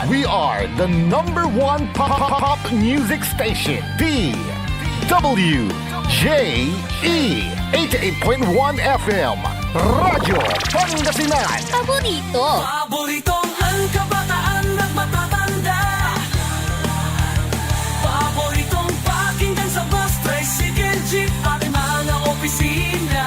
We are the #1 pop music station. DWJE 88.1 FM. Radyo Pangasinan. Paboritong ang kabataan at matatanda. Paboritong pakinggan sa bus, tricycle, jeep at mga opisina.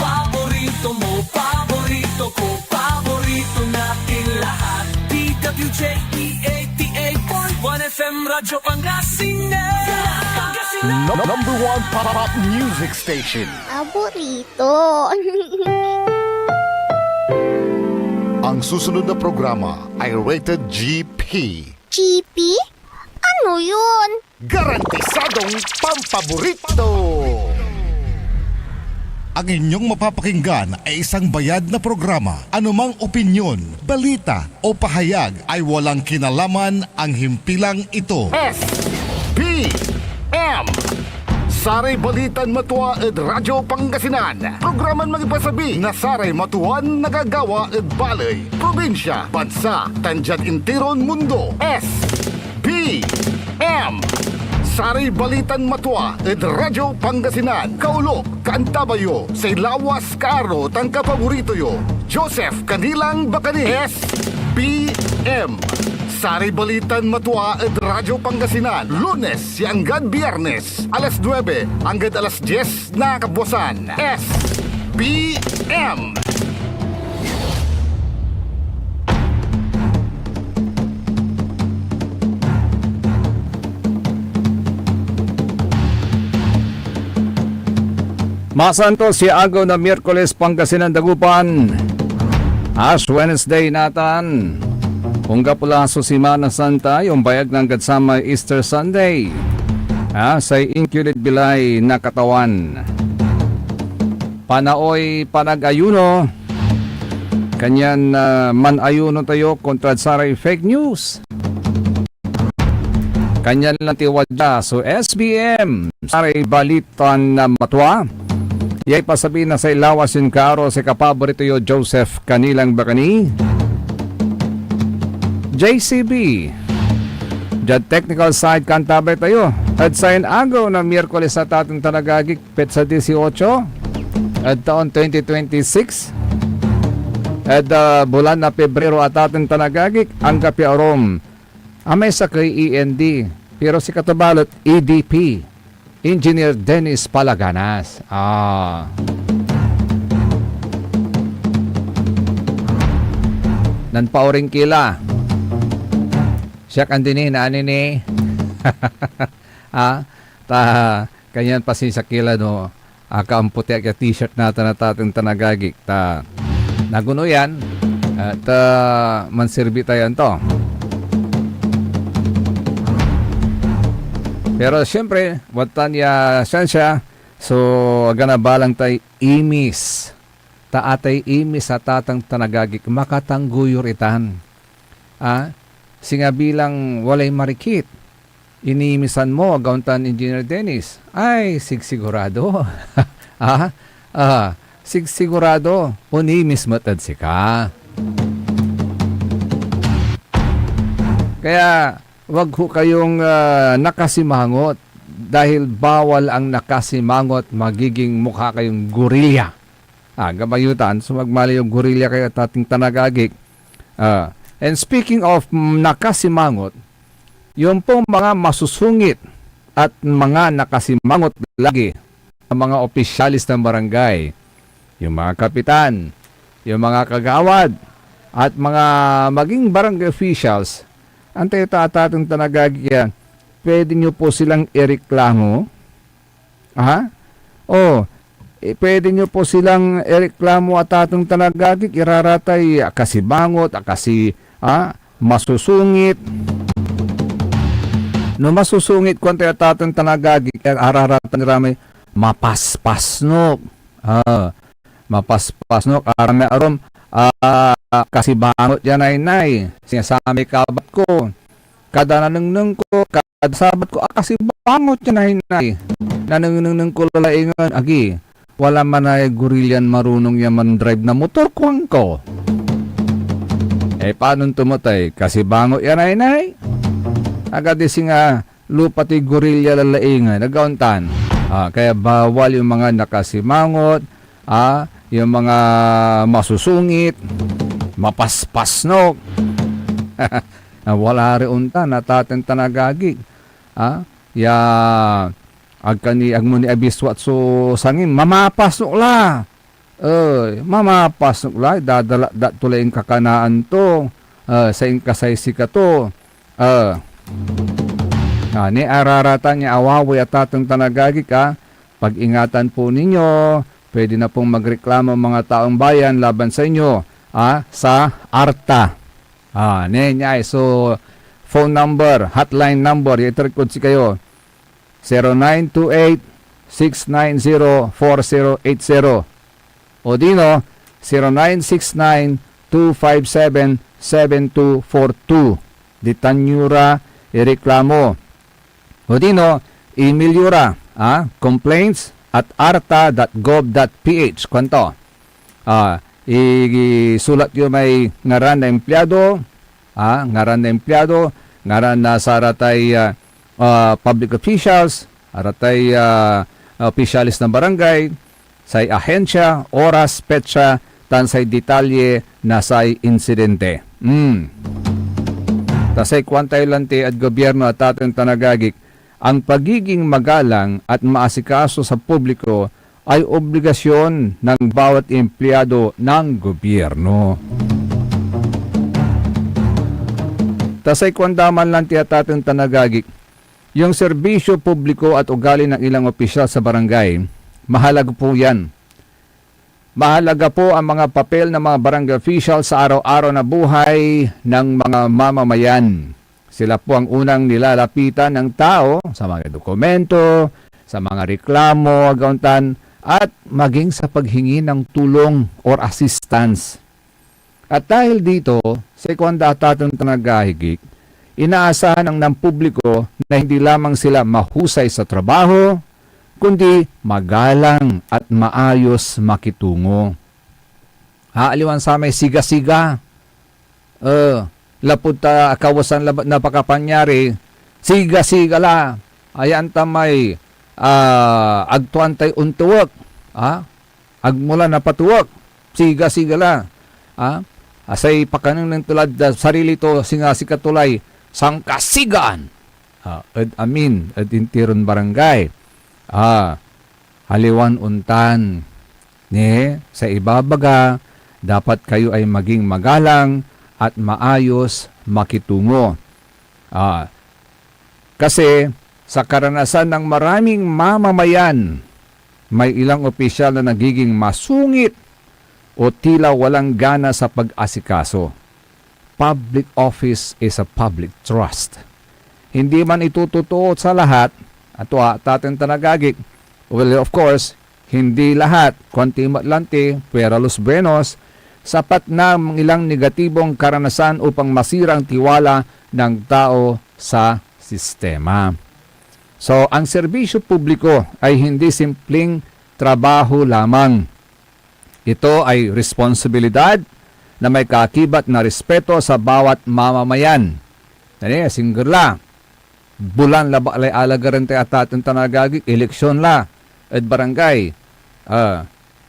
Paborito mo, paborito ko, paborito natin lahat. DWJE 88.1 FM, Radyo Pangasinan. #1 pop music station. Paborito. Ang susunod na programa ay rated GP. GP? Ano yun? Garantisadong pampaborito! Ang inyong mapapakinggan ay isang bayad na programa. Anumang opinyon, balita o pahayag ay walang kinalaman ang himpilang ito. SBM Saray Balitan Matwa ed Radyo Pangasinan. Programan magipasabi na saray matuan nagagawa ed balay, probinsya, bansa, tanjad intiron mundo. SBM Saray Balitan Matwa ed Radyo Pangasinan. Kaulok, kaantabayo, say lawas kaaro tang kapaborito yo. Joseph Kanilang Bakani. SBM Saray Balitan Matwa ed Radyo Pangasinan. Lunes hanggang Biyernes, alas 9 hanggang alas 10 na kabuwasan. SBM Masanto si agaw na Miyerkules Pangasinan Dagupan. Ash Wednesday natan. Kungga pula so Semana Santa, yung bayag ng gadsama Easter Sunday. Sa inkulit bilay na katawan. Panaoy panag-ayuno. Kanyan man-ayuno tayo kontra saray fake news. Kanyan lang tiwadya. So SBM, saray balitan na matwa. Yay pasabihin na sa ilawas yung karo sa kapaborito yo Joseph Kanilang Bakani. JCB Jad Technical Side kantabay tayo. At sa agaw na Miyerkules sa tatong tanagagik petsa 18 at taon 2026 at bulan na Pebrero at tatong tanagagik ang kapiarom amay sa kay END pero si katabalot EDP Engineer Dennis Palaganas. Nanpauring kila siya kandini na anini. Kanyan pa si Sakila no. Kaamputi ang t-shirt natin na tatang tanagagik. Naguno yan. At mansirbi tayo to. Pero siyempre, watan ya siya. So, ganabalang tay imis. Taatay imis sa tatang tanagagik. Makatangguyor itan. Singa bilang walay marikit. Inimisan mo, agauntan Engineer Dennis. Ay, sigsigurado. Sigsigurado. Unimis matad si ka. Kaya, wag ho kayong nakasimangot. Dahil bawal ang nakasimangot, magiging mukha kayong gorilya. Gabayutan, so magmali yung gorilya kayo tating tanagagik. And speaking of nakasimangot, yung pong mga masusungit at mga nakasimangot lagi, ang mga opisyalis ng barangay, yung mga kapitan, yung mga kagawad, at mga maging barangay officials, ang tayo-tatang tanagagyan, pwede nyo po silang ireklamo. Pwede nyo po silang ireklamo at atong tanagagik, iraratay, akasibangot, masusungit. No masusungit kung tayo tatang tanagagik, araratan ramay, mapaspasnok. Mapaspasnok, arame arom, kasibangot yan ay sinasami kabat ko. Kada nanungnung ko, kada sabat ko, kasibangot yan ay nanungnung ko lalaingan, wala man ay gorilyan marunong yaman drive na motor kuwang ko. Paano tumutay? Kasi bango yan ay nay. Agad isi nga lupa ti gorilya lalaingan, nagauntan. Kaya bawal yung mga nakasimangot, yung mga masusungit, mapaspasnok. Wala rin unta, nataten tanagagig. Ya, agmuni abiswat so sangin, mamapasok la. Mamapasok la, dadala tulay ang kakanaan to, sa inkasaysi ka to. Ni araratan niya awaway at tatang tanagagi ka, pag-ingatan po ninyo, pwede na pong magreklamo mga taong bayan laban sa inyo sa ARTA. So, phone number, hotline number, iterikod si kayo, 0928-690-4080. O dino, 0969-257-7242. Di Tanyura, ireklamo. O dino, email yura, complaints at arta.gov.ph. Kwanto? Isulat yung may ngaran na empleyado, ngaran na sa aratay public officials, aratay officialis ng barangay, say ahensya, oras, petsa, tansay detalye na say insidente. Tasay kwantay lanti at gobyerno at ating tanagagik, ang pagiging magalang at maasikaso sa publiko ay obligasyon ng bawat empleyado ng gobyerno. Tasay kwandaman lang tiyatatin tanagagik, yung serbisyo publiko at ugali ng ilang opisyal sa barangay, mahalaga po yan. Mahalaga po ang mga papel ng mga barangay official sa araw-araw na buhay ng mga mamamayan. Sila po ang unang nilalapitan ng tao sa mga dokumento, sa mga reklamo, agauntan, at maging sa paghingi ng tulong or assistance. At dahil dito, sa ikwandataton tanagahigik, inaasahan ng publiko na hindi lamang sila mahusay sa trabaho, kundi magalang at maayos makitungo. Haaliwan sa may siga-siga. Lapod ta kawasan napakapanyari, siga-siga la. Ayan tamay agtuan tay untuwak. Agmula na patuwak. Siga-siga la. Asay pakanan ng tulad sarili to singasikatulay sangkasigaan. Amin at intiron barangay. Haliwan untan. Sa ibabaga, dapat kayo ay maging magalang at maayos makitungo. Kasi sa karanasan ng maraming mamamayan, may ilang opisyal na nagiging masungit o tila walang gana sa pag-asikaso. Public office is a public trust. Hindi man itututuot sa lahat, at tatin tanagagik, well, of course, hindi lahat, konti matlanti, pero los buenos, sapat na ang ilang negatibong karanasan upang masirang tiwala ng tao sa sistema. So, ang serbisyo publiko ay hindi simpleng trabaho lamang. Ito ay responsibilidad na may kaakibat na respeto sa bawat mamamayan. Singgurla, bulan labalay alagaran tayo at ating tanagagik, eleksyon la, at barangay,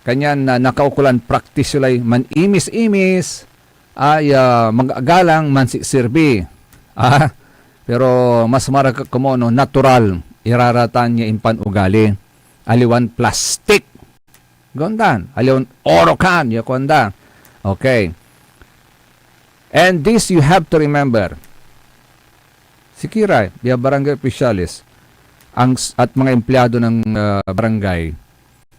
kanyan na nakaukulan practice ulay man imis-imis ay mag-agalang man sirbi. Pero mas marag kumono natural iraratan niya impan ugali. Aliwan plastic. Gondan. Aliwan orokan. Yakonda. Okay. And this you have to remember. Sikiray, biya barangay officialis at mga empleyado ng barangay,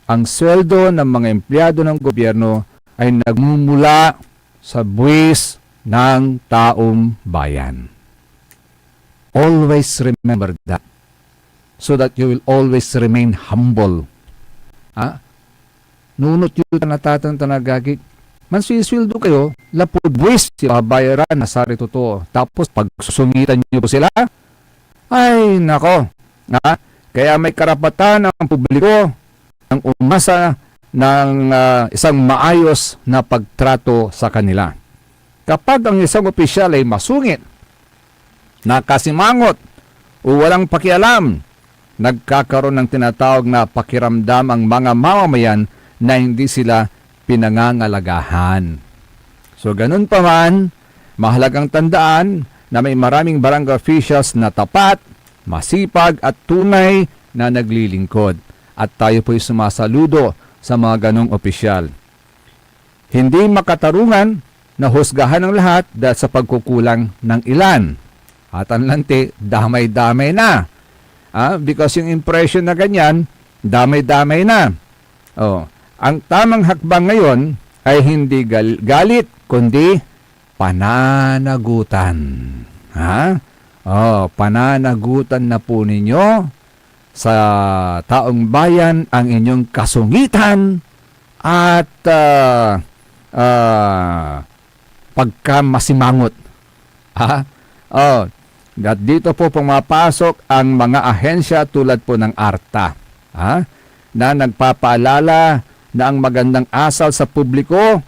ang sweldo ng mga empleyado ng gobyerno ay nagmumula sa buwis ng taong bayan. Always remember that so that you will always remain humble. Nunot yun natatang tanagagik. Man sweldo kayo, lapod buwis sila bayaran na sari totoo. Tapos pag susungitan niyo po sila, ay nako. Kaya may karapatan ng publiko ang umasa ng isang maayos na pagtrato sa kanila. Kapag ang isang opisyal ay masungit, nakasimangot, o walang pakialam, nagkakaroon ng tinatawag na pakiramdam ang mga mamamayan na hindi sila pinangangalagahan. So ganun pa man, mahalagang tandaan na may maraming barangay officials na tapat, masipag at tunay na naglilingkod. At tayo po'y sumasaludo sa mga ganong opisyal. Hindi makatarungan na husgahan ng lahat dahil sa pagkukulang ng ilan. At ang lanti, damay-damay na. Because yung impression na ganyan, damay-damay na. Ang tamang hakbang ngayon ay hindi galit, kundi pananagutan. Pananagutan na po ninyo sa taong bayan ang inyong kasungitan at pagkamasimangot. At dito po pumapasok ang mga ahensya tulad po ng ARTA na nagpapaalala na ang magandang asal sa publiko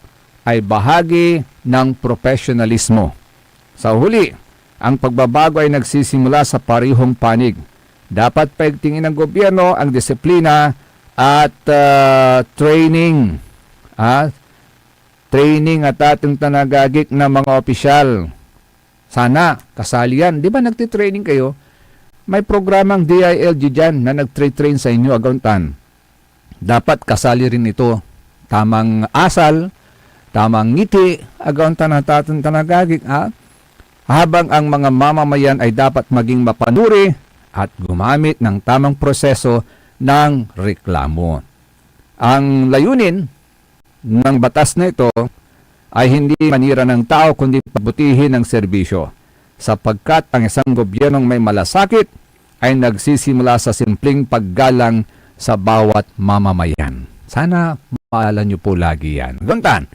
ay bahagi ng profesionalismo. Sa huli, ang pagbabago ay nagsisimula sa parihong panig. Dapat paigtingin ng gobyerno ang disiplina at training. Training at ating tanagagik ng mga opisyal. Sana, kasali yan. Di ba nagtitraining kayo? May programang DILG dyan na nagtrain sa inyo, Agontan. Dapat kasali rin ito. Tamang asal, tamang ngiti, Agontan at ating tanagagik. Habang ang mga mamamayan ay dapat maging mapanuri at gumamit ng tamang proseso ng reklamo. Ang layunin ng batas na ito ay hindi manira ng tao kundi pabutihin ang serbisyo. Sapagkat ang isang gobyernong may malasakit ay nagsisimula sa simpleng paggalang sa bawat mamamayan. Sana maalala niyo po lagi yan. Guntan,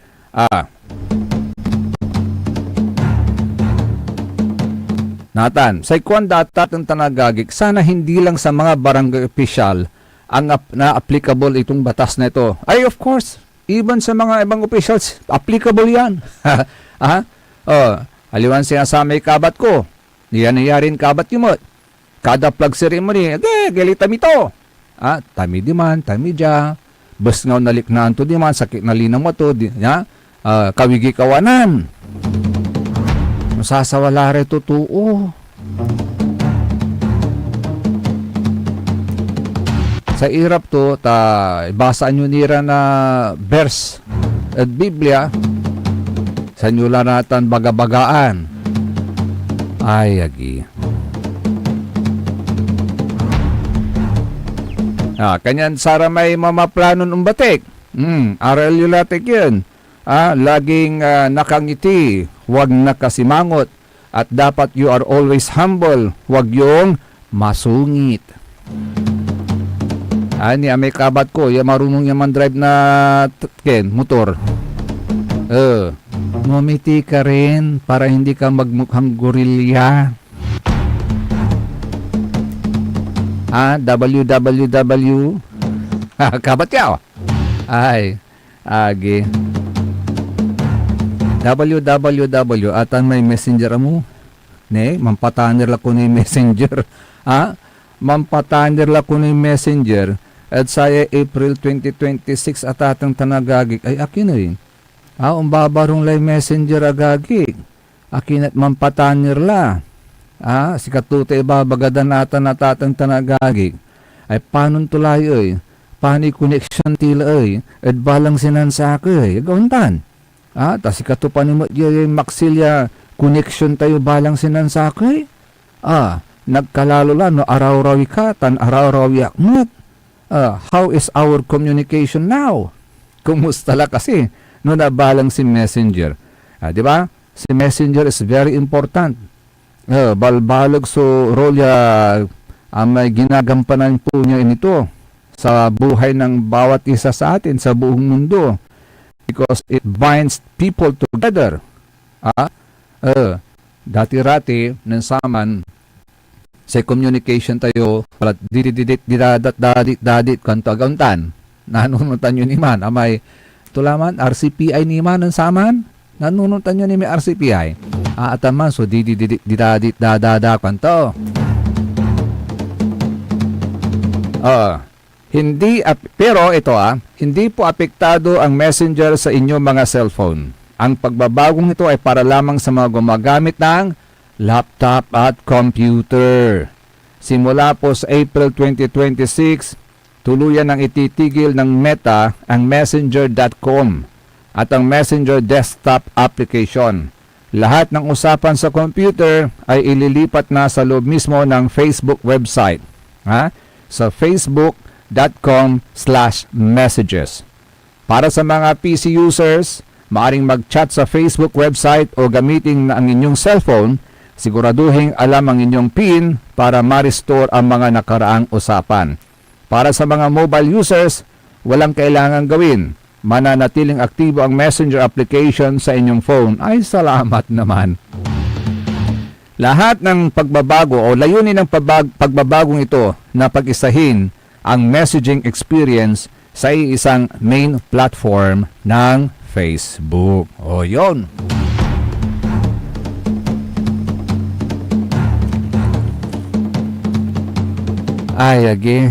Nathan, sa ikuan datat ng tanagagik, sana hindi lang sa mga barangay official ang na-applicable itong batas na ito. Ay, of course, even sa mga ibang officials, applicable yan. Aliwan siya sa may kabat ko. Yan rin kabat yumot. Kada flag ceremony, galita mito. Tami di man, tami dya. Bas nga naliknaan to di man, sakit na linang mo to. Kawigi kawanan. Masasawala rin totoo. Sa irap to, basaan nyo nira na verse at Biblia, sa nyula natin bagabagaan. Ay, agi. Kanyan, sara may mamaplanon umbatik. Aral yun latik yun. Laging nakangiti, huwag nakasimangot, at dapat you are always humble, huwag yung masungit. Ani may kabat ko, marunong yaman drive na motor. Ngumiti ka rin para hindi ka magmukhang gorilya. WWW. Kabat ka. Ay, agi. WWW atan may messenger mo. Ne, mampatanir la ko ni messenger. Mampatanir la ko ni messenger. At saya April 2026 at atang tanagagik ay akin rin. Umbabarong lay messenger agagik. Akin at mampatanir la. Sikatute ibabagadan natin at atang tanagagik. Ay panon tulay ay. Pani connection tila ay. At balang sinansa ko ay. Gauntan. Tas ikatupan mo yung maxilla connection tayo balang sinansa ko ay. Nagkalalo la no araw-rawi ka tan araw-rawi akmat. How is our communication now? Kumusta la kasi no nabalang si Messenger? Di ba? Si Messenger is very important. Balbalog so rolya ang may ginagampanan po niya ito sa buhay ng bawat isa sa atin sa buong mundo. Because it binds people together. Dati-rati ng saman sa communication tayo palat didit kanto aguntan nanunutan yun iman amay tulaman RCPI ni man ng saman nanunutan nyo ni may RCPI. Ataman, so dadadakan to. Pero ito hindi po apektado ang Messenger sa inyong mga cellphone. Ang pagbabagong ito ay para lamang sa mga gumagamit ng laptop at computer. Simula po sa April 2026, tuluyan nang ititigil ng Meta ang Messenger.com at ang Messenger desktop application. Lahat ng usapan sa computer ay ililipat na sa loob mismo ng Facebook website. Sa facebook.com/messages. Para sa mga PC users, maaring mag-chat sa Facebook website o gamitin ang inyong cellphone, siguraduhin alam ang inyong PIN para ma-restore ang mga nakaraang usapan. Para sa mga mobile users, walang kailangan gawin. Mananatiling aktibo ang Messenger application sa inyong phone. Ay, salamat naman. Lahat ng pagbabago o layunin ng pagbabagong ito na pag-isahin ang messaging experience sa isang main platform ng Facebook. O yun. Ay, agi.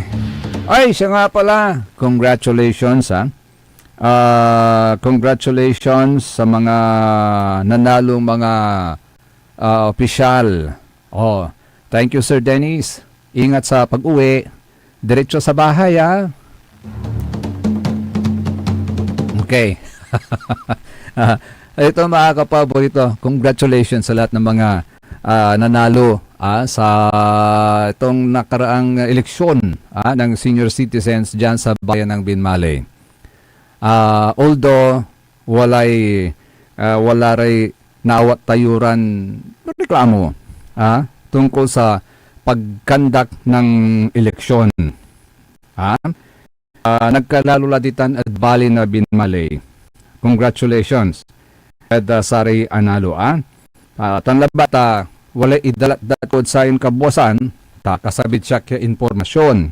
Ay, siya nga pala. Congratulations, congratulations sa mga nanalong mga opisyal. Thank you, Sir Dennis. Ingat sa pag-uwi. Diretso sa bahay, Okay. Ito mga kapaborito, congratulations sa lahat ng mga nanalo sa itong nakaraang eleksyon ng senior citizens dyan sa bayan ng Binmaley. Although wala ray nawat tayuran reklamo tungkol sa pagkandak ng eleksyon. Nagkalaluladitan at bali na Binmaley. Congratulations. At sari analo. Tanlabat wala idalat-datod sa yung kabuwasan, kasabit siya kaya informasyon.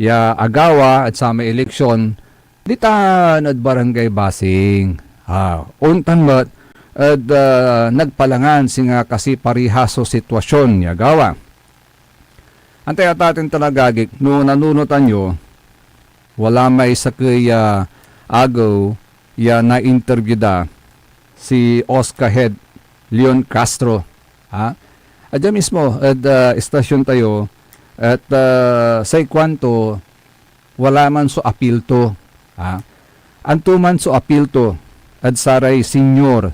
Ya agawa at sa may eleksyon, ditan at barangay basing. Untan mat at nagpalangan singa kasi parihaso sitwasyon ya gawa. Antay at atin talagagik, no nanunutan nyo, wala may sakay agaw ya na-interview da si Oscar Head Leon Castro. Adya mismo at istasyon tayo at sa ikwanto wala man so apilto. Antuman so apilto at saray senior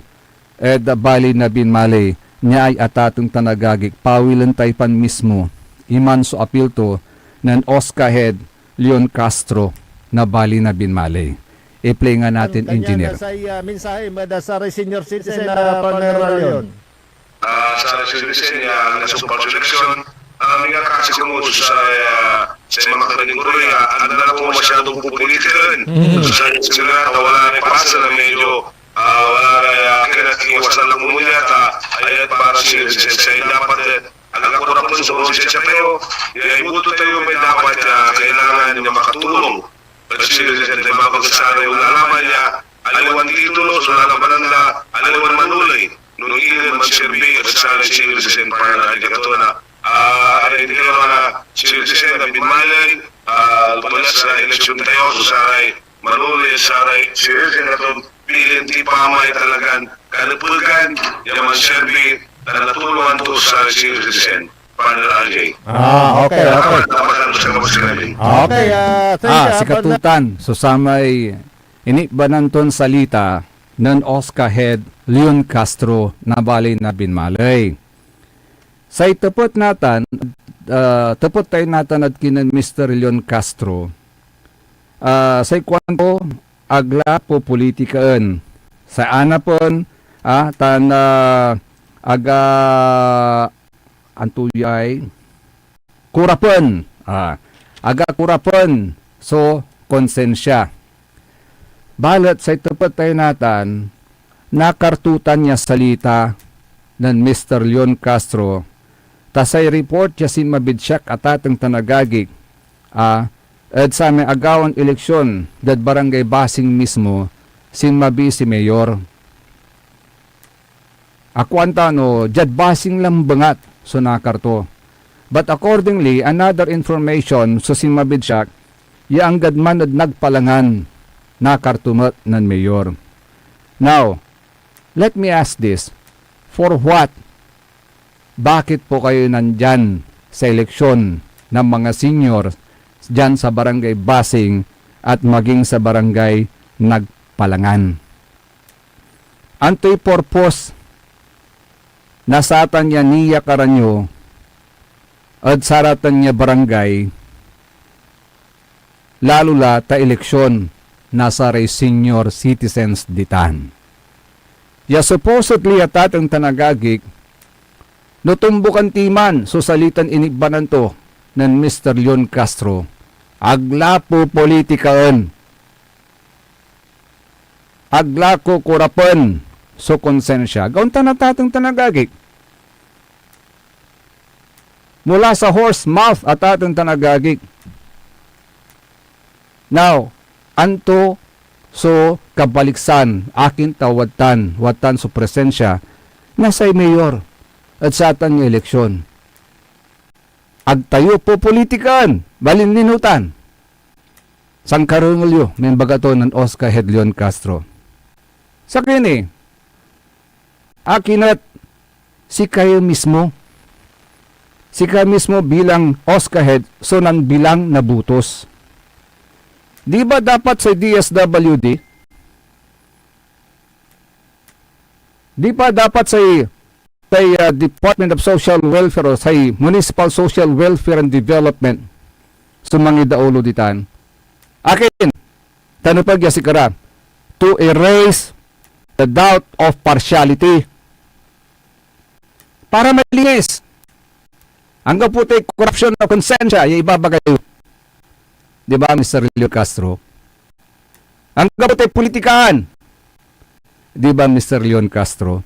at bali na Binmaley niya ay atatong tanagagik pawilan taypan mismo iman so apilto ng Oscar Head Leon Castro na bali na Binmaley. I-play nga natin, engineer. Sa mensahe sa senior citizen na Panera Leon. Sa resolution niya nasumpal sa eleksyon, mga kasi kumuso sa mga kanilang Korea, ang na po masyadong pupulitin. Sa sila, wala na pasa na medyo, wala na kinatiwasan lang muna ayat para sa dapat ang nakurap po sa konsensya pero ibuto tayo may dapat kailangan niya makatulong. At siya mapagkasara yung lalaman niya, aliwan titulo, sulalaman na, aliwan manulay. Nung ilan man sirbi at sana civil citizen para na ikatona. Hindi ka mga civil citizen na Binmaley, palas sa eleksyon tayo, so saray, manuli, saray, civil citizen na itong pilin, di pamay talagang kanapugan, yaman sirbi, na natulungan to sa civil citizen. Okay. Si Katutan, so samay, inibananton salita, ng Oscar Head Leon Castro na bali na Binmaley. Sa itapot natin, tapot tayo natin at kinan Mr. Leon Castro, sa ikwanto, agla po politikaan. Sa anapon, aga antuyay, kurapon. Aga kurapon, so konsensya. Balat sa itapat tayo natin, nakartutan niya salita ng Mr. Leon Castro, tasay report niya sin mabidsak at atang tanagagik, at sa may agawan eleksyon, dad barangay basing mismo, sin mabi si Mayor. Akwanta no, jad basing lambangat so nakarto. But accordingly, another information so simabid siya, ya anggad man at nagpalangan nakartumat ng mayor. Now, let me ask this. For what? Bakit po kayo nandyan sa eleksyon ng mga senior dyan sa barangay Basing at maging sa barangay Nagpalangan? Anto'y purpose na satan niya niya karanyo at saratan niya barangay lalo la ta eleksyon nasa ray senior citizens ditan. Ya supposedly atatang tanagagik no tumbukan timan so salitan inigbanan to ng Mr. Leon Castro aglapo politikaan aglako kurapan so konsensya gaun tanatatang tanagagik mula sa horse mouth at atong tanagagik. Now, anto so kabaliksan akin tawatan watan so presensya nasa'y mayor at sa atan ng eleksyon. Agtayo po politikan, balininutan. Sang karungulyo, may bagato ng Oscar Hedleon Castro. Sa kini, akin at si kayo mismo, bilang Oscar Head, so nan bilang nabutos. Di ba dapat sa DSWD? Di ba dapat sa Department of Social Welfare o sa Municipal Social Welfare and Development sumangid daulo ditan? Akin, tanupag ya si kara, to erase the doubt of partiality. Para malinis. Ang kaputi corruption of konsensya, yung ibabagay. Di ba, Mr. Leon Castro? Ang kaputi politikaan. Di ba, Mr. Leon Castro?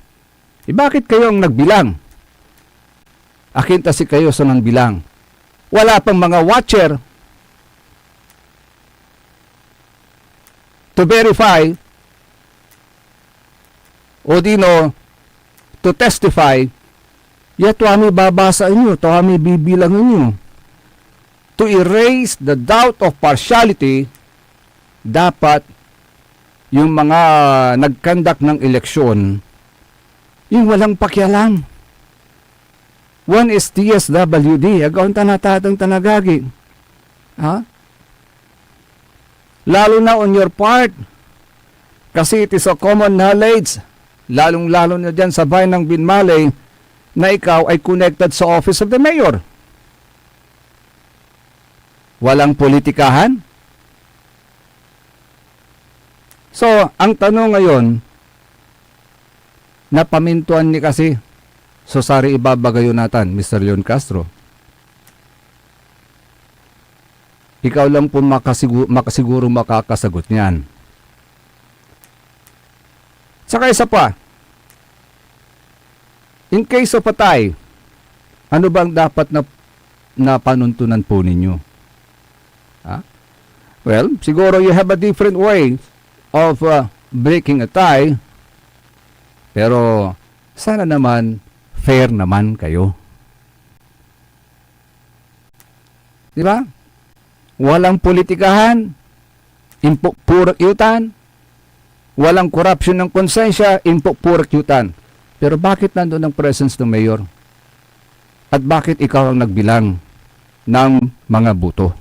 Bakit kayo ang nagbilang? Akin si kayo sa nang bilang. Wala pang mga watcher to verify o dino to testify. Yet kami babasa inyo, to kami bibilang inyo. To erase the doubt of partiality, dapat yung mga nagkandak ng eleksyon, yung walang pakialam. One is DSWD, agaon tanatatang tanagagi. Ha? Lalo na on your part, kasi it is a common knowledge, lalong-lalo na dyan sa bayan ng Binmalay, na ikaw ay connected sa Office of the Mayor. Walang politikahan? So, ang tanong ngayon, napamintuan ni kasi, so sari ibabagayo natin, Mr. Leon Castro. Ikaw lang po makasiguro makakasagot niyan. Saka isa pa, in case of patay, ano bang dapat na panuntunan po ninyo? Ha? Well, siguro you have a different way of breaking a tie, pero sana naman fair naman kayo. Di ba? Walang politikahan, purak yutan, walang corruption ng konsensya, purak yutan. Pero bakit nandoon ang presence ng mayor? At bakit ikaw ang nagbilang ng mga buto?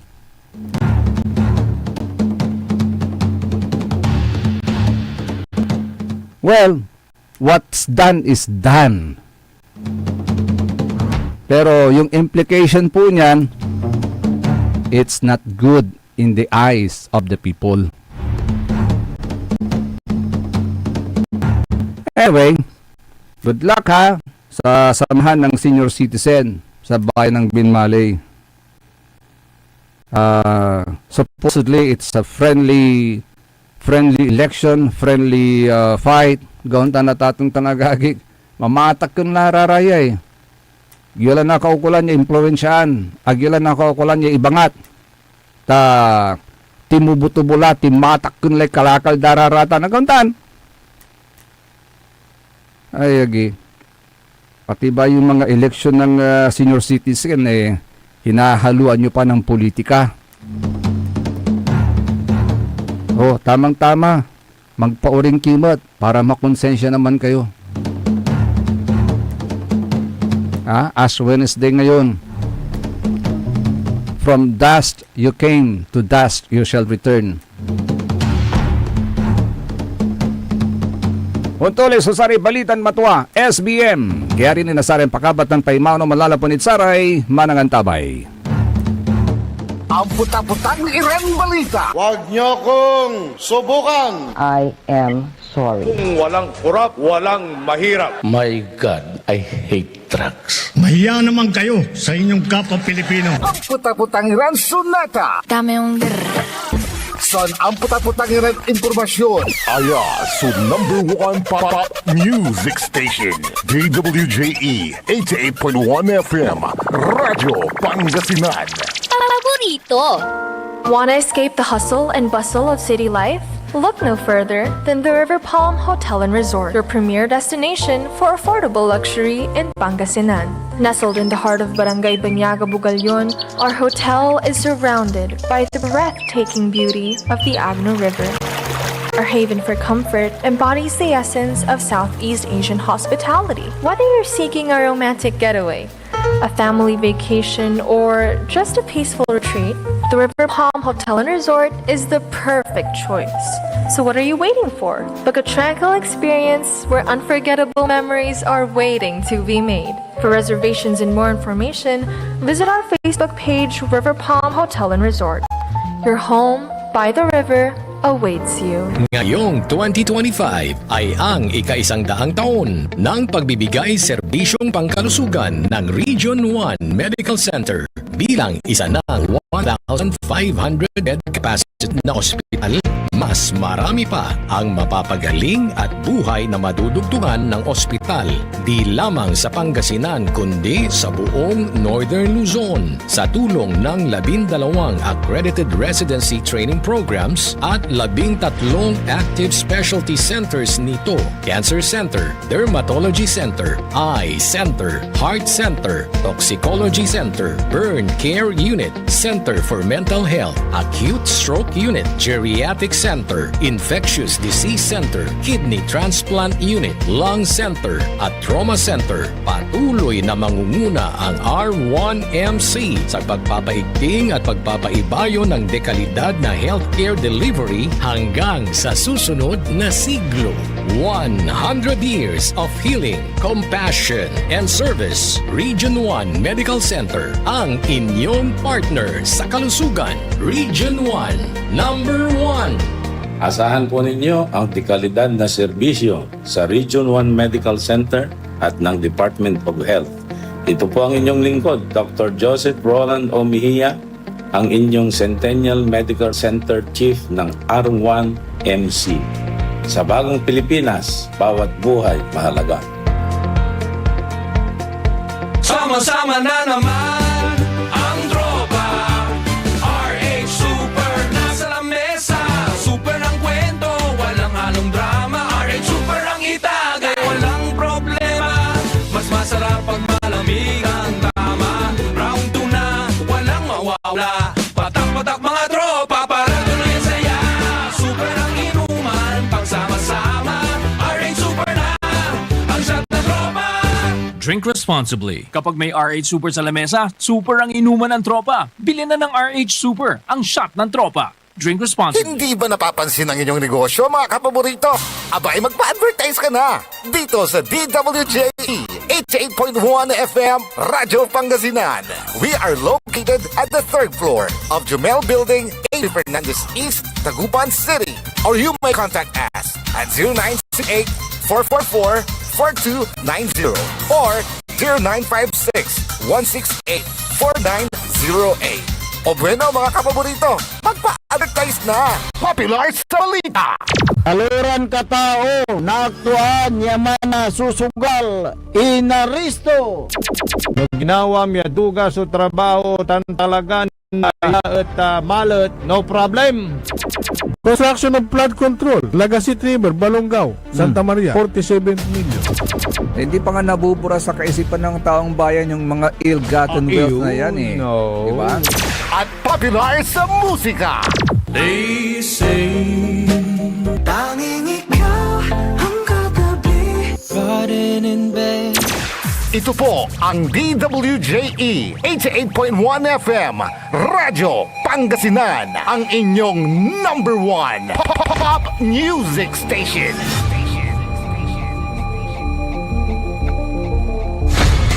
Well, what's done is done. Pero yung implication po niyan, it's not good in the eyes of the people. Anyway, good luck ha sa samahan ng senior citizen sa bayan ng Binmalay. Supposedly it's a friendly election, friendly fight. Gawin na tatong tanagagig. Mamatak yung nararaya eh. Gilan na kaukulan niya impluensyaan. Agilan na kaukulan niya ibangat. Timubutubula, timatak yung kalakal dararata. Nagawin ay agi. Pati ba yung mga election ng senior citizen, hinahaluan nyo pa ng politika? Oh, tamang-tama. Magpauring kimot para makonsensya naman kayo. Ash Wednesday ngayon. From dust you came, to dust you shall return. Untuli susari balitan matwa, SBM. Kaya rin inasarin pakabat ng paimaw no malalapunit saray, manangantabay. Ang puta-putang Iran Balita. Huwag niyo kong subukan. I am sorry. Kung walang kurap, walang mahirap. My God, I hate drugs. Mahiya naman kayo sa inyong kapwa Pilipino. Ang puta-putang Iran Sunata. Dame yung Son ang puta-putang Iran Impormasyon. Aya sa number 1 pop music station. DWJE 88.1 FM. Radyo Pangasinan. paborito. Want to escape the hustle and bustle of city life? Look no further than the River Palm Hotel and Resort, your premier destination for affordable luxury in Pangasinan. Nestled in the heart of Barangay Banyaga, Bugalyon, our hotel is surrounded by the breathtaking beauty of the Agno River. Our haven for comfort embodies the essence of Southeast Asian hospitality. Whether you're seeking a romantic getaway, a family vacation, or just a peaceful retreat, the River Palm Hotel and Resort is the perfect choice. So what are you waiting for? Book a tranquil experience where unforgettable memories are waiting to be made. For reservations and more information, visit our Facebook page, River Palm Hotel and Resort. Your home by the river awaits you. Ngayong 2025 ay ang ika-100 taon ng pagbibigay serbisyong pangkalusugan ng Region 1 Medical Center bilang isa ng 1,500 bed capacity na ospital. Mas marami pa ang mapapagaling at buhay na madudugtungan ng ospital di lamang sa Pangasinan kundi sa buong Northern Luzon sa tulong ng 12 accredited residency training programs at 13 active specialty centers nito: Cancer Center, Dermatology Center, Eye Center, Heart Center, Toxicology Center, Burn Care Unit, Center for Mental Health, Acute Stroke Unit, Geriatric Center, Infectious Disease Center, Kidney Transplant Unit, Lung Center at Trauma Center. Patuloy na mangunguna ang R1MC sa pagpapaigting at pagpapaibayo ng dekalidad na healthcare delivery hanggang sa susunod na siglo. 100 years of healing, compassion, and service. Region 1 Medical Center, ang inyong partner sa kalusugan. Region 1, number 1. Asahan po ninyo ang dekalidad na serbisyo sa Region 1 Medical Center at ng Department of Health. Ito po ang inyong lingkod, Dr. Joseph Roland Omihia, ang inyong Centennial Medical Center Chief ng R1MC. Sa bagong Pilipinas, bawat buhay mahalaga. Sama-sama na naman ang tropa. RH Super nasa lamesa. Super ang kwento, walang halong drama. RH Super ang itagay, walang problema. Mas masarap pag malamig ang tama. Round 2 na, walang mawawala. Patak-patak mga tropa, para tuloy ang saya. Super ang inuman, pagsama-sama. RH Super na, ang shot na tropa. Drink responsibly. Kapag may RH Super sa lamesa, super ang inuman ng tropa. Bilhin na ng RH Super, ang shot ng tropa. Drink responsibly. Hindi ba napapansin ang inyong negosyo, mga kapaborito? Abay, magpa-advertise ka na dito sa DWJE 88.1 FM Radyo Pangasinan. We are located at the 3rd floor of Jumel Building, 80 Fernandez East, Tagupan City. Or you may contact us at 0968-444-4290 or 0956-168-4908. O bueno, mga kapaborito, magpa-advertise na! Popular sa balita! Aluran katao, naaktuan yaman na susugal, inaristo. Ginawa miya duga sa trabaho, tan talaga na at malat, no problem. Construction of flood control, Lagasit River, Balongaw, Santa Maria, 47 million. Hindi pa nga nabubura sa kaisipan ng taong bayan yung mga ill-gotten wealth na yan eh. No. Diba? At popular sa musika. They say Tanging ikaw ang katabi. riding in bed. Ito po ang DWJE 88.1 FM Radyo Pangasinan, ang inyong number one pop music station.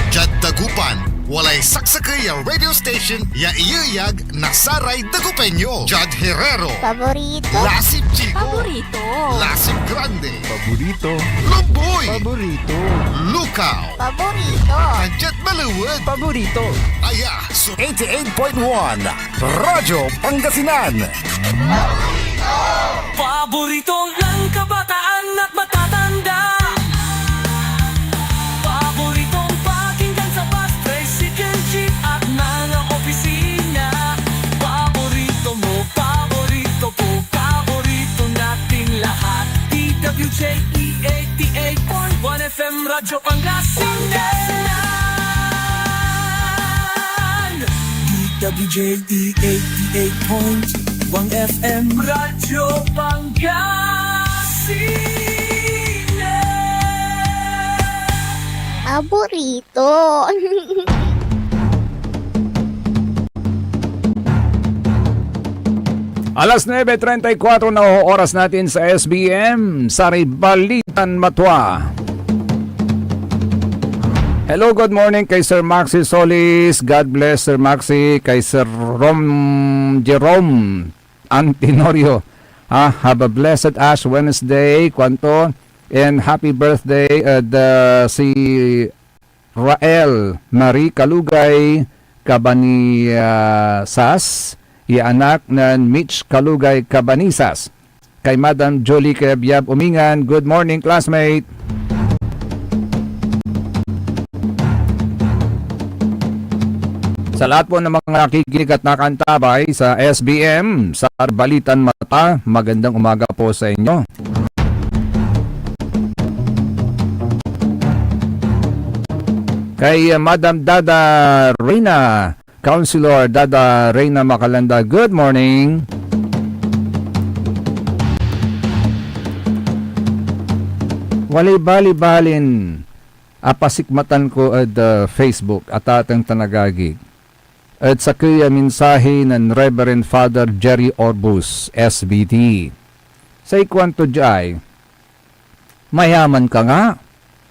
Jad Dagupan, walay saksakay ang radio station ya iyayag nasaray Dagupenyo. Jad Herrero, Paborito. Lasip Chico, Paborito. Lasip Grande, Paborito. Luboy, Paborito. Lukaw, Paborito. Jet Maluwag, Paborito. Aya, so 88.1 Radyo Pangasinan. Paborito ng kabataan at matatanda. Paboritong pakinggan sa bus, tricycle, jeep at mga opisina. Paborito mo, paborito ko, paborito nating lahat. DWJE 88.1 FM Radyo Pangasinan. DWJE 88.1 FM Radyo Pangasinan. Paborito. Alas 9:34 na ho oras natin sa SBM, Saribalitan Matwa. Hello, good morning kay Sir Maxi Solis. God bless Sir Maxi. Kay Sir Jerome Antinorio. Have a blessed Ash Wednesday. Kwanto. And happy birthday si Rael Marie Kalugay Cabanisas. Ianak ng Mitch Kalugay Cabanisas. Kay Madam Jolie Kabyab Umingan. Good morning, classmate. Sa lahat po ng mga nakikinig at nakantabay sa SBM, sa Balitan Mata, magandang umaga po sa inyo. Kay Madam Dada Reyna, Councilor Dada Reyna Macalanda, good morning. Walay bali-balin apasikmatan ko at Facebook at atang tanagagig. At sa kaya mensahe ng Reverend Father Jerry Orbus, SBT. Sa ikwanto jay, mayaman ka nga,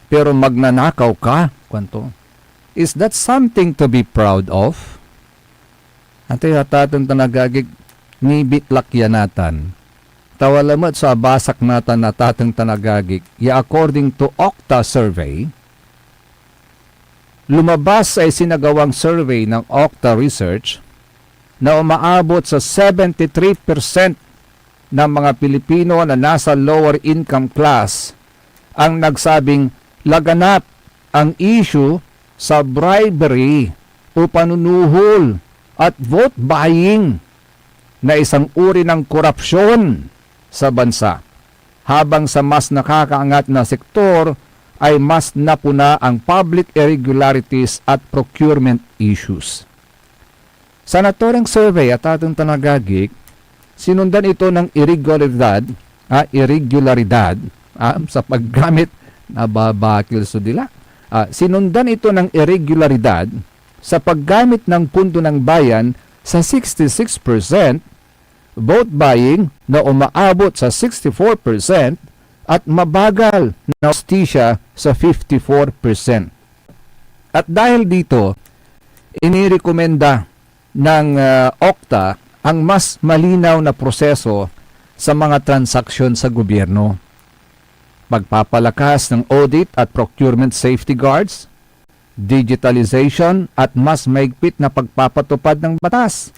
pero magnanakaw ka, kwanto. Is that something to be proud of? Ate hatatang tanagagig, nibit lakyanatan. Tawalamat sa basak natan na tatang tanagagig, according to Okta survey, lumabas ay sinagawang survey ng Okta Research na umaabot sa 73% ng mga Pilipino na nasa lower income class ang nagsabing laganap ang issue sa bribery o panunuhol at vote buying na isang uri ng korupsyon sa bansa. Habang sa mas nakakaangat na sektor ay mas napuna ang public irregularities at procurement issues. Sa naturang survey at atong tanagagik, sinundan ito ng irregularidad sa paggamit na babakil so dila. Sinundan ito ng irregularidad sa paggamit ng pundo ng bayan sa 66%, vote buying na umaabot sa 64%, at mabagal na hustisya sa 54%. At dahil dito, inirekomenda ng Okta ang mas malinaw na proseso sa mga transaksyon sa gobyerno. Pagpapalakas ng audit at procurement safety guards, digitalization at mas maigpit na pagpapatupad ng batas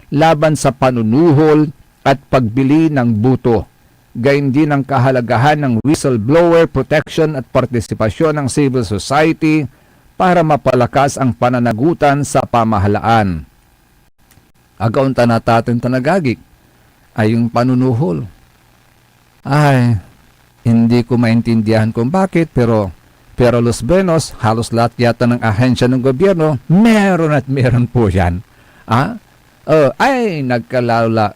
laban sa panunuhol at pagbili ng buto. Gayon din ang kahalagahan ng whistleblower protection at partisipasyon ng civil society para mapalakas ang pananagutan sa pamahalaan. Agaunta na tatin tanagagik, ay yung panunuhol. Ay, hindi ko maintindihan kung bakit, pero Los Buenos, halos lahat yata ng ahensya ng gobyerno, meron at meron po yan. Ay, nagkalala.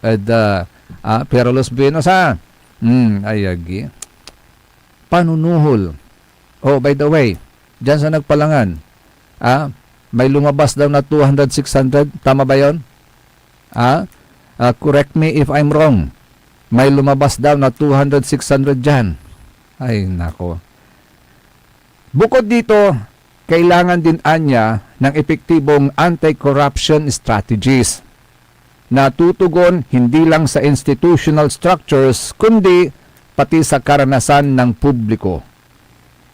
Pero Los Buenos, ayagi. Panunuhol. Oh, by the way, dyan sa Nagpalangan, may lumabas daw na 200, 600. Tama ba yun? Correct me if I'm wrong. May lumabas daw na 200, 600 dyan. Ay, nako. Bukod dito, kailangan din anya ng epektibong anti-corruption strategies na tutugon hindi lang sa institutional structures kundi pati sa karanasan ng publiko.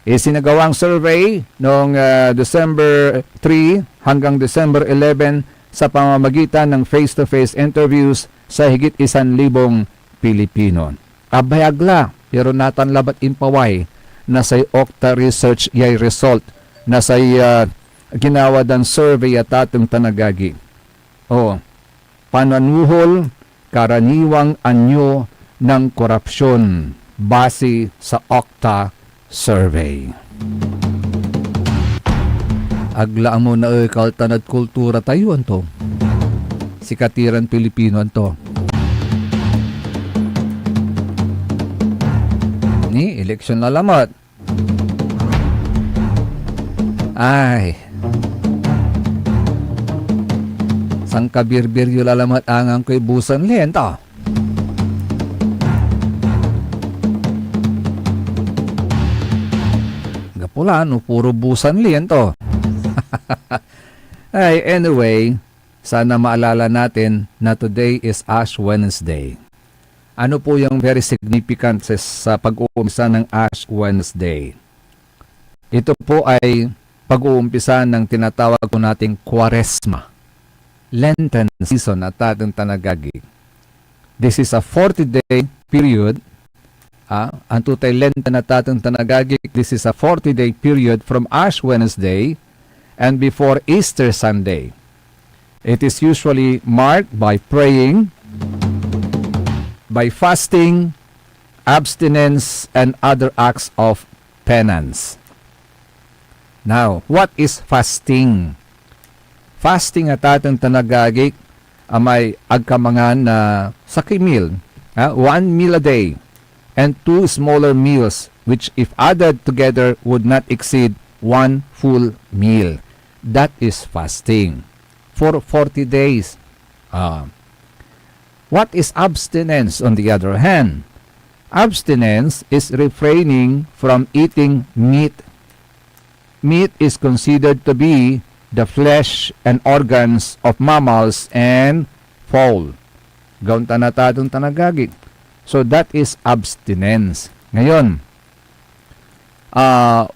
Isinagawang survey noong December 3 hanggang December 11 sa pamamagitan ng face-to-face interviews sa higit 1,000 Pilipino. Abayagla, pero natanlabat impaway na say Okta Research yay result na say ginawa dan survey at atong tanagagi. Pananuhol, karaniwang anyo ng korupsyon base sa Okta survey. Agla mo na kaltan at kultura tayo anto. Sikatiran Pilipino anto. Ni eleksyon na lamat. Ay. Sang kabirbir yung lalamat angang ko'y busan lenta. Gapulan, puro busan lento. Ay, anyway, sana maalala natin na today is Ash Wednesday. Ano po yung very significant sa pag-uumpisa ng Ash Wednesday? Ito po ay pag-uumpisa ng tinatawag ko nating Kwaresma, Lenten season at ating tanagagi. This is a 40-day period. Ang tutay Lenten at ating tanagagi, this is a 40-day period from Ash Wednesday and before Easter Sunday. It is usually marked by praying, by fasting, abstinence, and other acts of penance. Now, what is fasting? Fasting at atong tanagagik may agkamangan na sakimil, 1 meal a day, and 2 smaller meals, which if added together would not exceed 1 full meal. That is fasting for 40 days. What is abstinence on the other hand? Abstinence is refraining from eating meat. Meat is considered to be the flesh and organs of mammals and fowl. Gaon tanatadong tanagagi. So that is abstinence. Ngayon,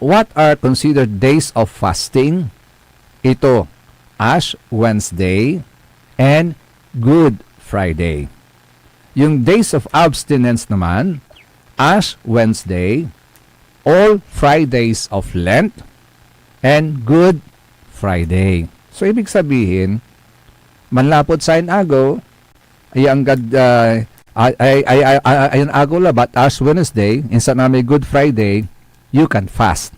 what are considered days of fasting? Ito, Ash Wednesday and Good Friday. Yung days of abstinence naman, Ash Wednesday, all Fridays of Lent, and Good Friday. So, ibig sabihin, manlapot sa inago, ay anggad, ay agaw labat, Ash Wednesday, insan na may Good Friday, you can fast.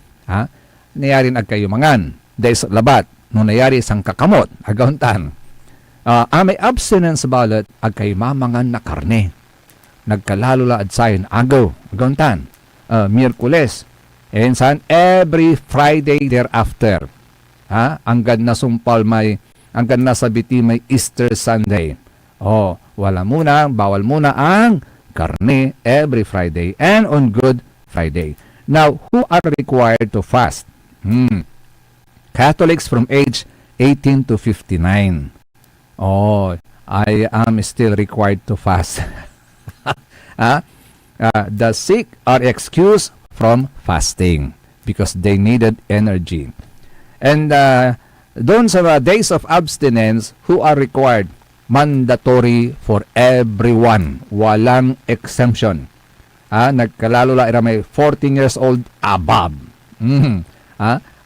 Nayari na kayo mangan. Dahil sa labat, nung nayari isang kakamot, agauntan. May abstinence ballot, ag kayo mamangan na karne. Nagkalalo la at sayon, agaw, agauntan. Miyerkules, and saan every Friday thereafter. Anggad na sumpal may, anggad na sabiti may Easter Sunday. Wala muna, bawal muna ang karne every Friday and on Good Friday. Now, who are required to fast? Catholics from age 18 to 59. I am still required to fast. The sick are excused from fasting because they needed energy. And doon sa days of abstinence, who are required? Mandatory for everyone. Walang exemption. Nagkalalo la may 14 years old above.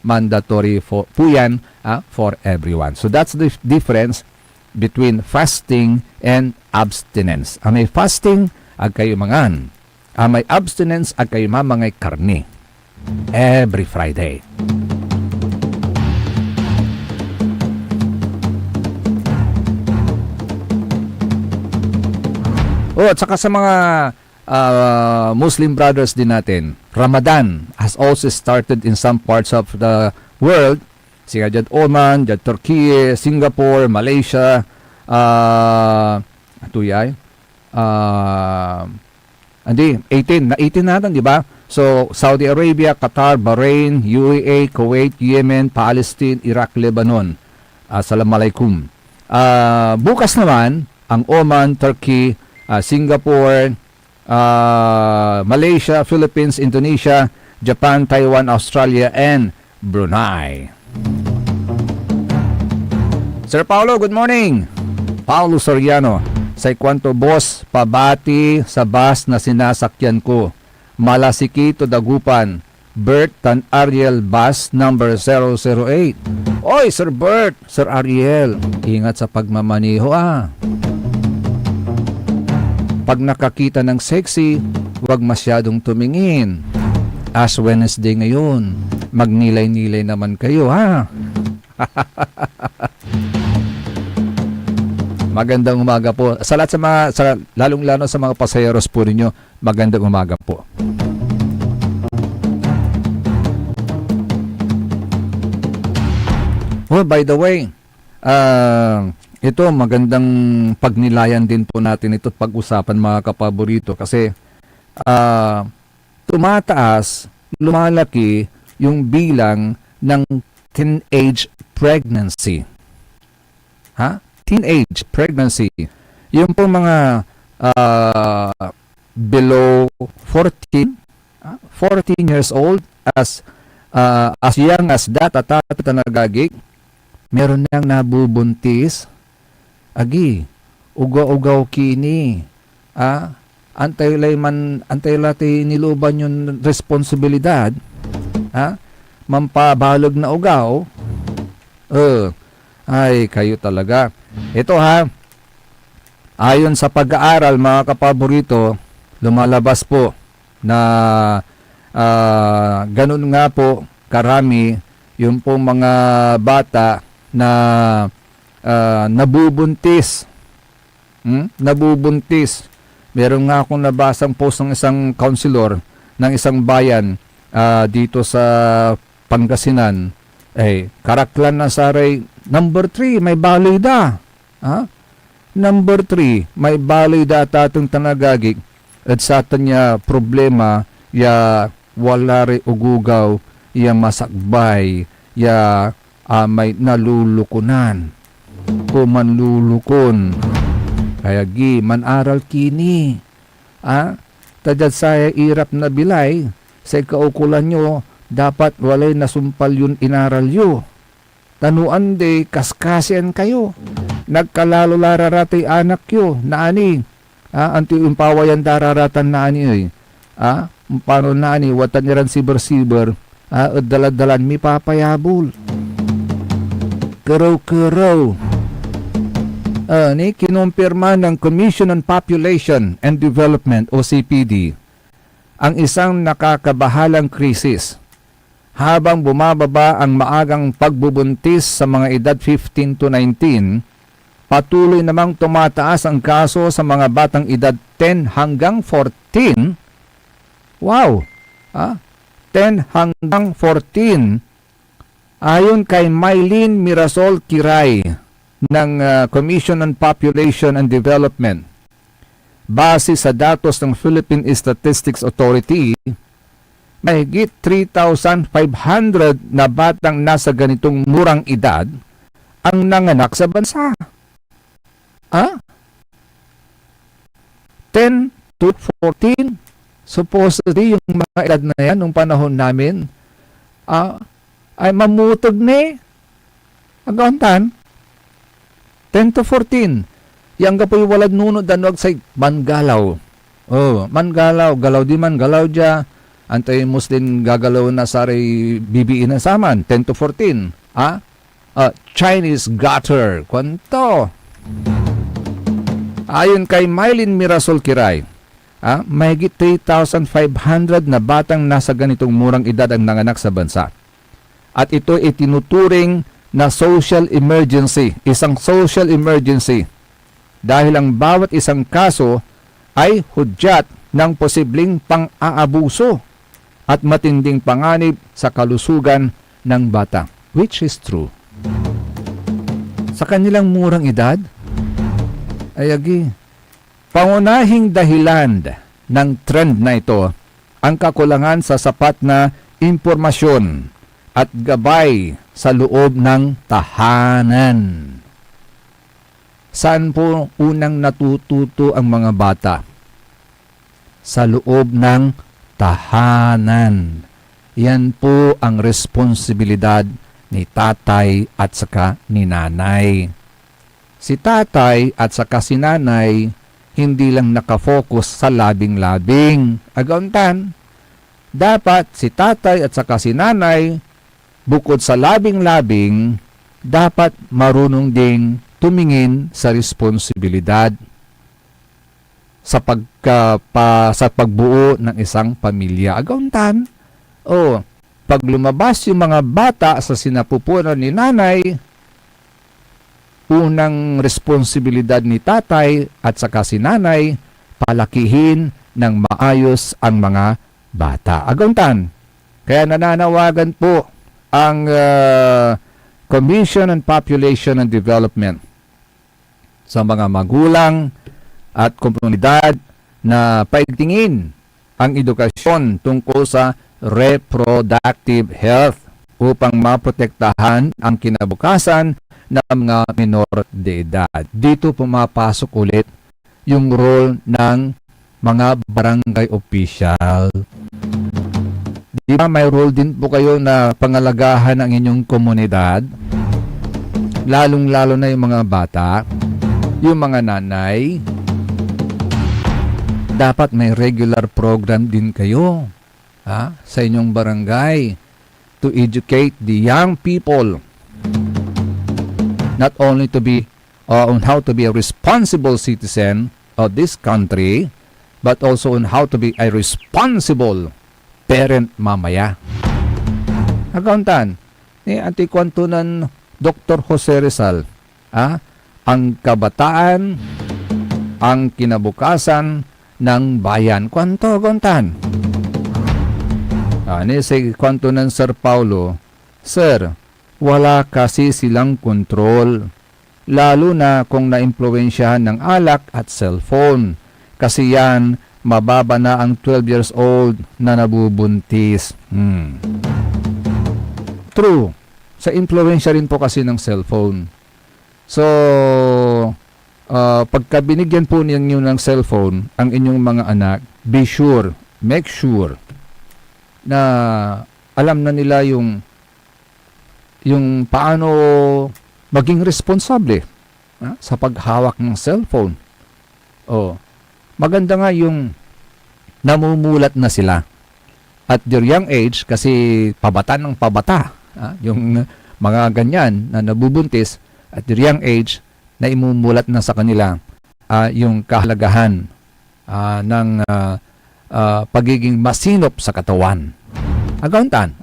Mandatory po yan for everyone. So that's the difference between fasting and abstinence. Ang may fasting, ag kayo mangan. Ang may abstinence, ag kayo mamangay karni. Every Friday. At saka sa mga Muslim brothers din natin, Ramadan has also started in some parts of the world. Siya dyan Oman, dyan Turkey, Singapore, Malaysia, tuyay, 18 natin, di ba? So, Saudi Arabia, Qatar, Bahrain, UAE, Kuwait, Yemen, Palestine, Iraq, Lebanon. Assalamualaikum. Bukas naman, ang Oman, Turkey, Singapore, Malaysia, Philippines, Indonesia, Japan, Taiwan, Australia, and Brunei. Sir Paulo, good morning. Paulo Soriano, sa ikwanto boss, pabati sa bus na sinasakyan ko. Malasiki to Dagupan, Bert Tan Ariel bus number 008. Oy, Sir Bert, Sir Ariel, ingat sa pagmamaniho Pag nakakita ng sexy, huwag masyadong tumingin. As Wednesday ngayon, magnilay-nilay naman kayo Magandang umaga po. Sa lahat lalong-lalo sa mga pasayeros po ninyo, magandang umaga po. Oh, by the way, ito magandang pagnilayan din po natin ito at pag-usapan mga kapaborito kasi tumataas, lumalaki yung bilang ng teenage pregnancy. Teenage pregnancy. Yung po mga below 14 years old as young as that at nagagig, meron nang nabubuntis. Agi, ugaw-ugaw kini. Antay lati niluban yung responsibilidad. Mampabalog na ugaw. Ay, kayo talaga. Ito ayon sa pag-aaral mga kapaborito, lumalabas po na ganun nga po karami yung pong mga bata na nabubuntis. Nabubuntis. Meron nga akong nabasang post ng isang counselor ng isang bayan dito sa Pangasinan. Karaklan na saray, number 3, may baloy da. Number 3, may baloy da tatong tanagagig. At sa niya problema, ya walari ugugaw, ya masakbay, ya may nalulukunan. Kumanlulukon. Kaya manaral kini. Tadad saya irap na bilay, sa ikaukulan nyo, dapat walay nasumpal yun inaral yo. Tanuan de kaskasian kayo. Nagkalalo lararati anak yo na ani. Anti umpawayan dararatan na ani. Paano na ani watan iran siber-siber. Dalad-dalan mi papayabul. Karaw-karaw. Ni kinumpirma ng Commission on Population and Development o CPD ang isang nakakabahalang krisis. Habang bumababa ang maagang pagbubuntis sa mga edad 15 to 19, patuloy namang tumataas ang kaso sa mga batang edad 10 hanggang 14. Wow! 10 hanggang 14. Ayon kay Mylene Mirasol Kiray ng Commission on Population and Development, base sa datos ng Philippine Statistics Authority, mahigit 3,500 na batang nasa ganitong murang edad ang nanganak sa bansa. 10 to 14, supposedly yung mga edad na yan, nung panahon namin, ay mamutog ni. Agauntan, 10 to 14. Yang kapoy walad nunod danwag sa mangalaw. Mangalaw, galaw di man, galaw dya. Antay Muslim gagalaw na saray bibiin na saman, 10 to 14. Chinese gutter, kwanto. Ayon kay Mylene Mirasol Kiray, mahigit 3,500 na batang nasa ganitong murang edad ang nanganak sa bansa. At ito ay tinuturing na social emergency, isang social emergency. Dahil ang bawat isang kaso ay hudyat ng posibleng pang-aabuso at matinding panganib sa kalusugan ng bata, which is true. Sa kanilang murang edad, pangunahing dahilan ng trend na ito ang kakulangan sa sapat na impormasyon at gabay sa loob ng tahanan. Saan po unang natututo ang mga bata? Sa loob ng tahanan. Yan po ang responsibilidad ni tatay at saka ni nanay. Si tatay at saka si nanay hindi lang nakafocus sa labing-labing. Agauntan, dapat si tatay at saka si nanay bukod sa labing-labing, dapat marunong ding tumingin sa responsibilidad sa pagbuo ng isang pamilya. Agauntan, pag lumabas yung mga bata sa sinapupunan ni nanay, unang responsibilidad ni tatay at saka si nanay, palakihin ng maayos ang mga bata. Agauntan, kaya nananawagan po ang Commission on Population and Development sa mga magulang at komunidad na paigtingin ang edukasyon tungkol sa reproductive health upang maprotektahan ang kinabukasan ng mga minor de edad. Dito pumapasok ulit yung role ng mga barangay official. Di ba may role din po kayo na pangalagahan ang inyong komunidad? Lalong-lalo na yung mga bata, yung mga nanay. Dapat may regular program din kayo sa inyong barangay to educate the young people not only to be on how to be a responsible citizen of this country, but also on how to be a responsible parent mamaya. Agauntan, antikwanto ng Dr. Jose Rizal, ang kabataan, ang kinabukasan ng bayan. Kwanto, agauntan? Sa kwanto ng Sir Paulo, Sir, wala kasi silang kontrol, lalo na kung naimpluwensyahan ng alak at cellphone. Kasi yan, mababa na ang 12 years old na nabubuntis. True. Sa impluwensya rin po kasi ng cellphone. So, pagka binigyan po ninyo ng cellphone ang inyong mga anak, be sure, make sure na alam na nila yung paano maging responsable sa paghawak ng cellphone. Maganda nga yung namumulat na sila at their young age, kasi pabata ng pabata, yung mga ganyan na nabubuntis at their young age, na imumulat na sa kanila yung kahalagahan ng pagiging masinop sa katawan. Agauntan,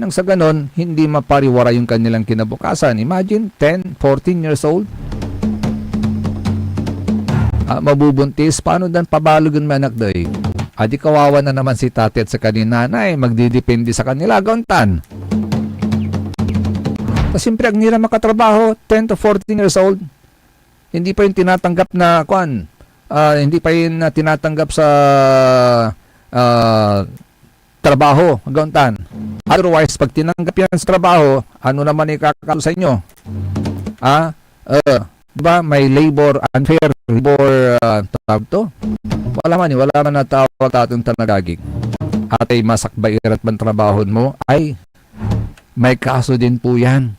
nang sa ganon, hindi mapariwara yung kanilang kinabukasan. Imagine, 10, 14 years old, mabubuntis, paano dan pabalogan may anak doy? Di kawawa na naman si tate at sa kanina nanay, magdidepende sa kanila, agauntan. Siyempre, ang nila makatrabaho, 10 to 14 years old, hindi pa yung tinatanggap na, hindi pa yung tinatanggap sa trabaho, agauntan. Otherwise, pag tinanggap yan sa trabaho, ano naman ikakalo sa inyo? Diba, may unfair labor, tawag to? Wala man natawag tatong tanagagig. At ay masakbairat man trabahon mo, ay may kaso din po yan.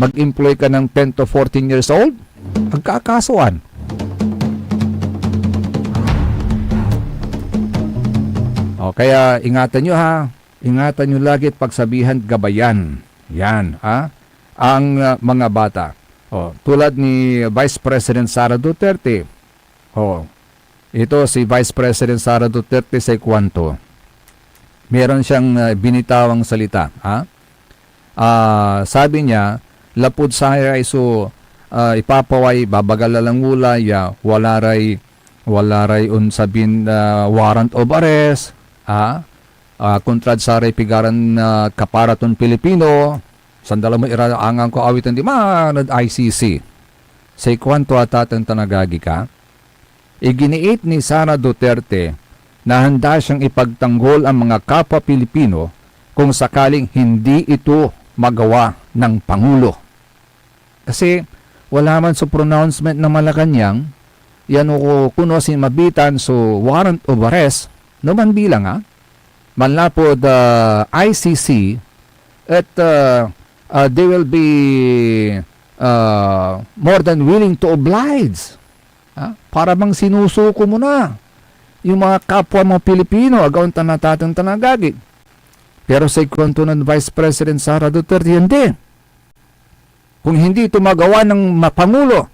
Mag-employ ka ng 10 to 14 years old, magkakasuan. Kaya ingatan nyo ingatan nyo lagi at pagsabihan gabayan. Yan, ang mga bata. Tulad ni Vice President Sara Duterte. Ito si Vice President Sara Duterte sa Kwanto. Meron siyang binitawang salita. Sabi niya, lapud saya iso ipapaway babagala lang ulay, wala ray unsabin warrant of arrest, kontrad sa ray pigaran kaparaton Pilipino, sandala mo iraangan ko awitan di man ICC. Sa Kwanto atatan tanagagi ka, iginiit ni Sara Duterte na handa siyang ipagtanggol ang mga kapwa Pilipino kung sakaling hindi ito magawa ng Pangulo. Kasi wala man sa pronouncement na Malacanang, yan o kuno sin mabitan so warrant of arrest, naman bilang manlapod ICC at they will be more than willing to oblige. Para bang sinusuko mo na yung mga kapwa mo Pilipino, agawang tanatatang tanagagi. Pero sa ikwento ng Vice President Sara Duterte, hindi. Kung hindi ito magawa ng Pangulo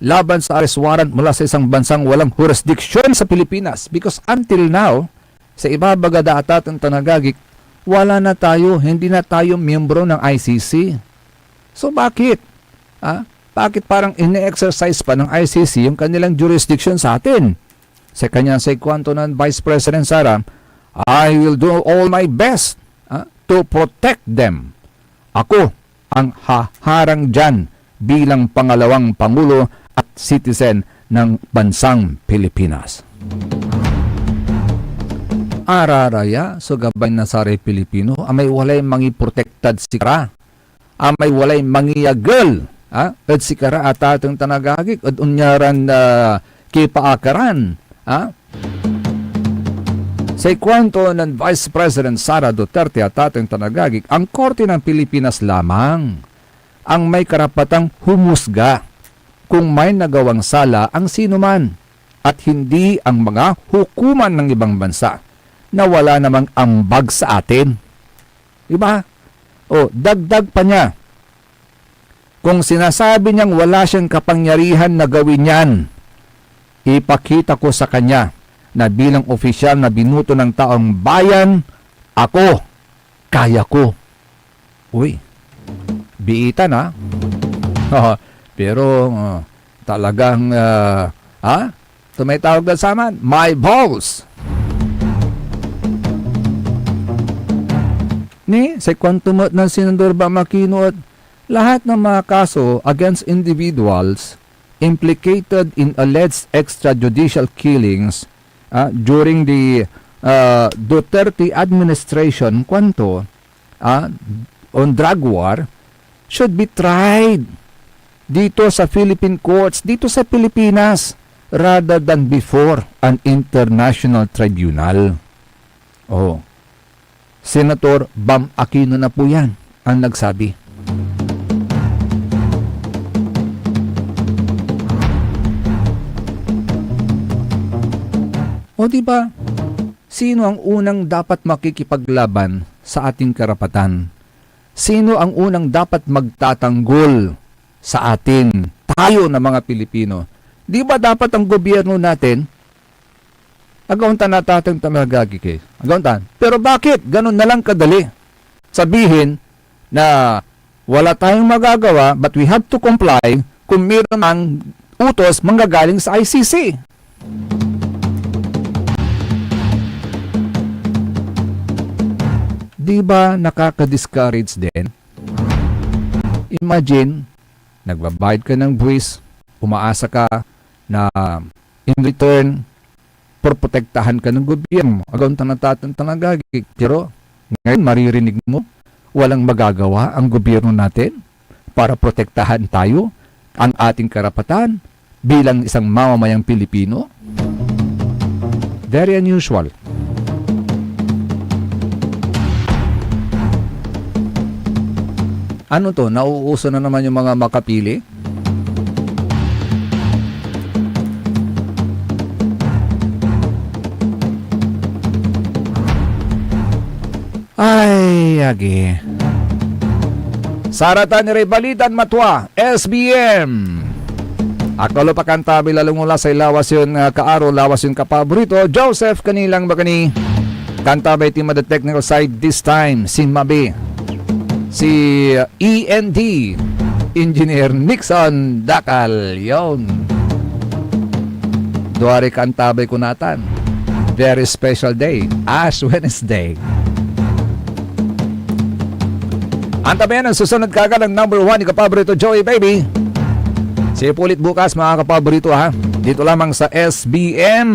laban sa arrest warrant mula sa isang bansang walang jurisdiction sa Pilipinas, because until now, sa ibabagada atatang tanagagik, wala na tayo, hindi na tayo miyembro ng ICC. So bakit? Bakit parang ine-exercise pa ng ICC yung kanilang jurisdiction sa atin? Sa kanyang sa kwanto ng Vice President Sara, I will do all my best to protect them. Ako ang haharang dyan bilang pangalawang Pangulo at citizen ng bansang Pilipinas. Araraya, so gabay na sa Pilipino, amay walay mangi protected si Kara. Amay walay mangi girl. At si Kara at atang tanagagik at unyaran kipaakaran. Sa kwanto ng Vice President Sara Duterte at atang tanagagik, ang Korte ng Pilipinas lamang ang may karapatang humusga kung may nagawang sala ang sinuman at hindi ang mga hukuman ng ibang bansa na wala namang ambag sa atin. Diba? Dagdag pa niya. Kung sinasabi niyang wala siyang kapangyarihan na gawin yan, ipakita ko sa kanya na bilang opisyal na binuto ng taong bayan, ako, kaya ko. Uy, biitan pero talagang, tumitawag na sa aman, my balls. Sa kwantumot ng Senador Bamakino at lahat ng mga kaso against individuals implicated in alleged extrajudicial killings during the Duterte administration on drug war should be tried dito sa Philippine courts, dito sa Pilipinas, rather than before an international tribunal. Senator Bam Aquino na po yan ang nagsabi. Diba? Sino ang unang dapat makikipaglaban sa ating karapatan? Sino ang unang dapat magtatanggol sa atin? Tayo na mga Pilipino. Di ba dapat ang gobyerno natin agauntan natatang tamagagik agauntan? Pero bakit? Ganun na lang kadali. Sabihin na wala tayong magagawa but we have to comply kung mayroon ang utos manggagaling sa ICC. Di ba nakaka-discourage din? Imagine, nagbabayad ka ng buwis, umaasa ka na in return, protektahan ka ng gobyerno. Agaw tanagagik. Pero ngayon maririnig mo, walang magagawa ang gobyerno natin para protektahan tayo, ang ating karapatan bilang isang mamamayang Pilipino. Very unusual. Ano to? Nauuso na naman yung mga makapili? Ay, agi. Saratan ni Balitan Matwa, SBM. Akolo pa kantabi lalong mula sa lawas yun kaaro, lawas yun kapaborito. Joseph Kanilang Bakani. Kantabay team at the technical side this time. Si Mabe. Si END. Engineer Nixon Dakal. Yon. Duwari kantabay kunatan. Very special day. Ash Wednesday. Antabayan ang susunod kagad ng number 1 ni kapaborito Joey Baby. See you ulit bukas mga kapaborito ha. Dito lamang sa SBM.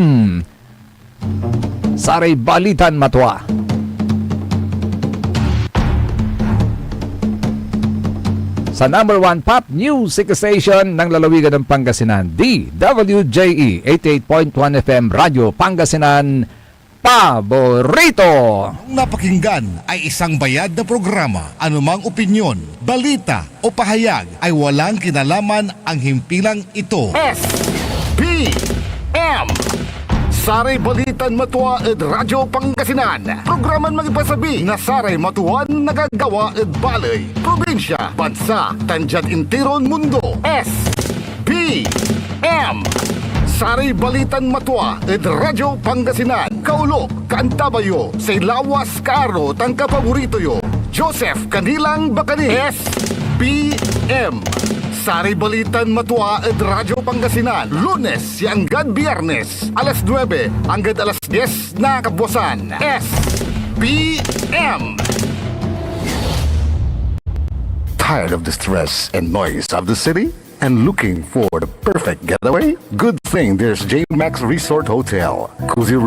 Saray Balitan Matwa. Sa number 1 pop music station ng lalawigan ng Pangasinan, DWJE 88.1 FM Radio Pangasinan. Paborito! Ang napakinggan ay isang bayad na programa. Anumang opinyon, balita o pahayag ay walang kinalaman ang himpilang ito. SBM Saray Balitan Matwa ed Radyo Pangasinan. Programan magipasabi na Saray Matuan nagagawa ed balay, probinsya, bansa, tandyan intiron mundo. SBM Saray Balitan Matwa ed Radyo Pangasinan. Kaulo, Kantabayo, say lawas kaaro tang kapaborito yo. Joseph Kanilang Bakani. SBM Saray Balitan Matwa ed Radyo Pangasinan. Lunes hanggang Biyernes, alas 9 hanggang alas 10 na kabuwasan. SBM Tired of the stress and noise of the city? And looking for the perfect getaway? Good thing there's J-Max Resort Hotel. Cozy